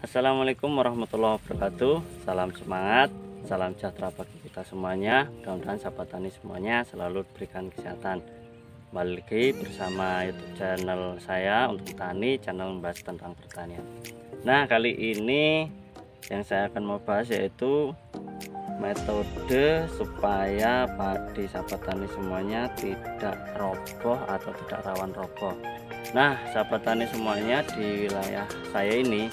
Assalamualaikum warahmatullahi wabarakatuh. Salam semangat, salam sejahtera bagi kita semuanya. Mudah-mudahan sahabat tani semuanya selalu diberikan kesehatan. Kembali lagi bersama YouTube channel saya untuk tani, channel membahas tentang pertanian. Nah, kali ini yang saya akan mau bahas yaitu metode supaya padi sahabat tani semuanya tidak roboh atau tidak rawan roboh. Nah, sahabat tani semuanya, di wilayah saya ini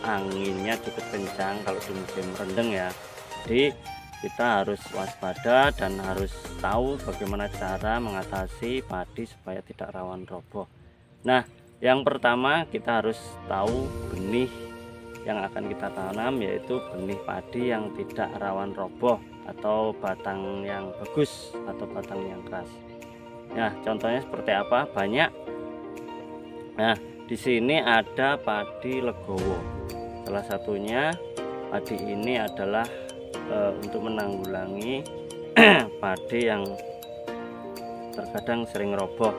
anginnya cukup kencang kalau di musim rendeng ya. Jadi kita harus waspada dan harus tahu bagaimana cara mengatasi padi supaya tidak rawan roboh. Nah, yang pertama kita harus tahu benih yang akan kita tanam, yaitu benih padi yang tidak rawan roboh atau batang yang bagus atau batang yang keras. Nah, contohnya seperti apa? Banyak. Nah, di sini ada padi legowo. Salah satunya padi ini adalah untuk menanggulangi padi yang terkadang sering roboh.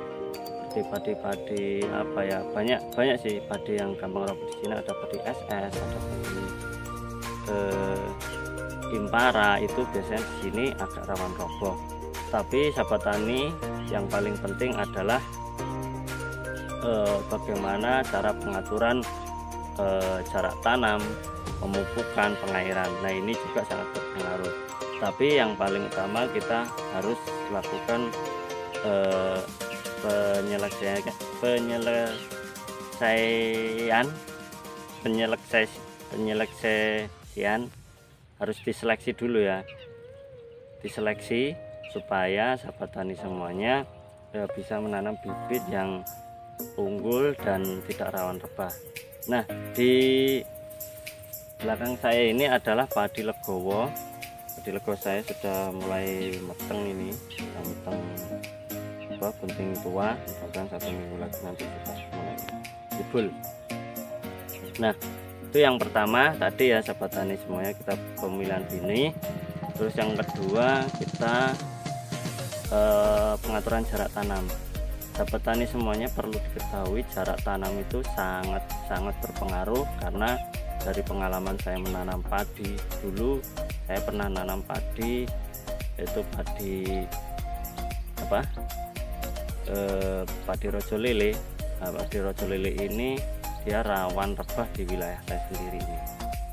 Seperti padi-padi apa ya, banyak sih padi yang gampang roboh. Di sini ada padi SS, ada padi impara, itu biasanya di sini agak rawan roboh. Tapi sahabat tani, yang paling penting adalah bagaimana cara pengaturan jarak tanam, pemupukan, pengairan. Nah, ini juga sangat berpengaruh. Tapi yang paling utama kita harus lakukan penyelesaian harus diseleksi dulu ya, diseleksi supaya sahabat tani semuanya bisa menanam bibit yang unggul dan tidak rawan rebah. Nah, di belakang saya ini adalah padi legowo. Padi legowo saya sudah mulai meteng, ini meteng gunting tua, misalkan 1 minggu lagi nanti sudah mulai jebol. Nah, itu yang pertama tadi ya sahabat tani semuanya, kita pemilihan benih. Terus yang kedua kita pengaturan jarak tanam. Sahabat tani semuanya perlu diketahui jarak tanam itu sangat berpengaruh, karena dari pengalaman saya menanam padi dulu, saya pernah nanam padi, yaitu padi padi rojo lele. Nah, padi rojo lele ini dia rawan rebah di wilayah saya sendiri ini.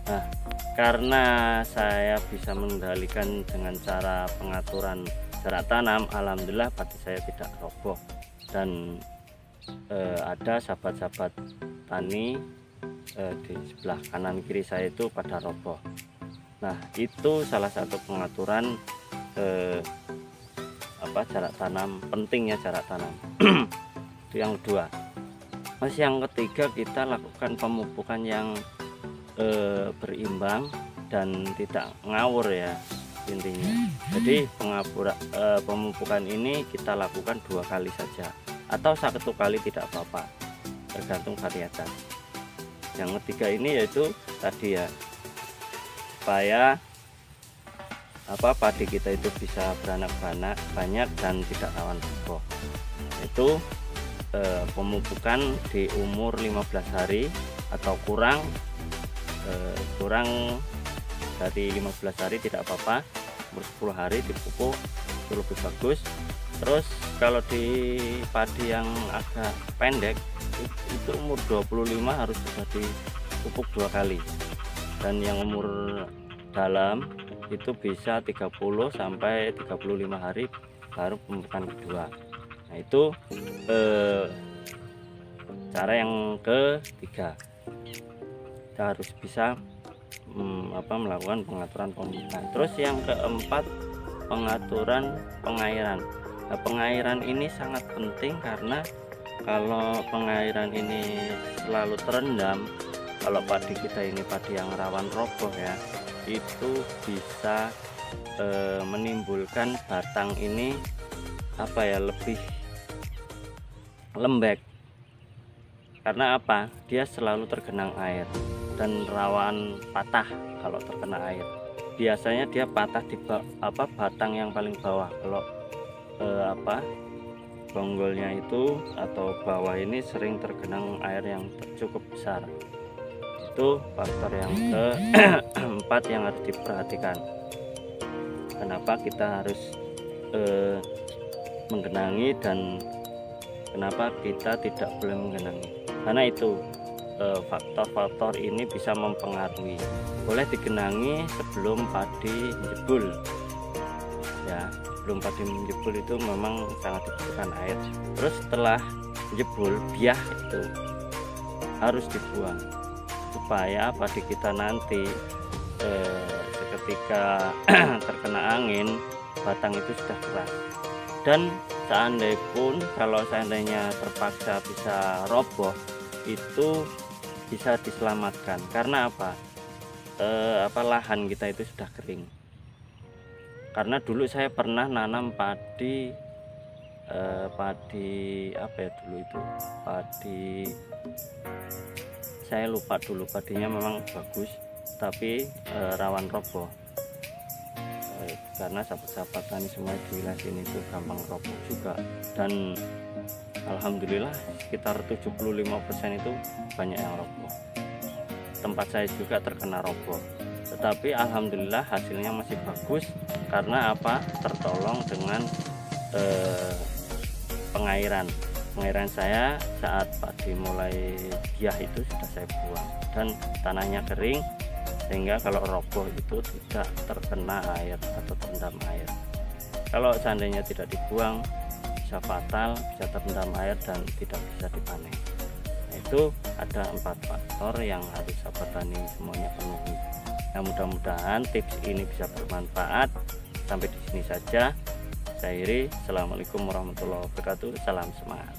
Nah, karena saya bisa mengendalikan dengan cara pengaturan jarak tanam, alhamdulillah padi saya tidak roboh. Dan ada sahabat-sahabat tani di sebelah kanan kiri saya itu pada roboh. Nah, itu salah satu pengaturan jarak tanam, pentingnya jarak tanam. Itu yang kedua. Masih yang ketiga, kita lakukan pemupukan yang berimbang dan tidak ngawur ya intinya. Jadi pemupukan ini kita lakukan 2 kali saja atau 1 kali tidak apa-apa, tergantung varietas. Yang ketiga ini yaitu tadi ya, supaya padi kita itu bisa beranak banyak dan tidak rawan roboh. Itu pemupukan di umur 15 hari atau kurang dari 15 hari tidak apa-apa. Umur 10 hari dipupuk itu lebih bagus. Terus kalau di padi yang agak pendek itu umur 25 harus sudah dipupuk 2 kali. Dan yang umur dalam itu bisa 30 sampai 35 hari baru pemupukan kedua. Nah, itu cara yang ketiga, kita harus bisa melakukan pengaturan pemupukan. Terus yang keempat, pengaturan pengairan. Nah, pengairan ini sangat penting, karena kalau pengairan ini selalu terendam, kalau padi kita ini padi yang rawan roboh ya, itu bisa menimbulkan batang ini lebih lembek. Karena apa? Dia selalu tergenang air dan rawan patah kalau terkena air. Biasanya dia patah di batang yang paling bawah. Kalau bonggolnya itu atau bawah ini sering tergenang air yang cukup besar. Itu faktor yang keempat yang harus diperhatikan. Kenapa kita harus menggenangi dan kenapa kita tidak boleh menggenangi? Karena itu faktor-faktor ini bisa mempengaruhi. Boleh digenangi sebelum padi menjebul ya, sebelum padi menjebul itu memang sangat dibutuhkan air. Terus setelah menjebul, biah itu harus dibuang supaya padi kita nanti seketika terkena angin batang itu sudah keras. Dan seandainya terpaksa bisa roboh, itu bisa diselamatkan. Karena apa? Lahan kita itu sudah kering. Karena dulu saya pernah nanam padi apa ya dulu itu, padi saya lupa dulu, padinya memang bagus tapi rawan roboh. Karena sahabat-sahabat tani semua di wilayah sini itu gampang roboh juga, dan alhamdulillah sekitar 75% itu banyak yang roboh. Tempat saya juga terkena roboh, tetapi alhamdulillah hasilnya masih bagus. Karena apa? Tertolong dengan pengairan saya saat padi mulai biah itu sudah saya buang, dan tanahnya kering sehingga kalau roboh itu tidak terkena air atau terendam air. Kalau seandainya tidak dibuang bisa fatal, bisa terendam air dan tidak bisa dipanen. Nah, itu ada 4 faktor yang harus sahabat tani semuanya penuhi. Nah, mudah-mudahan tips ini bisa bermanfaat. Sampai di sini saja. Saya Iri. Assalamualaikum warahmatullahi wabarakatuh. Salam semangat.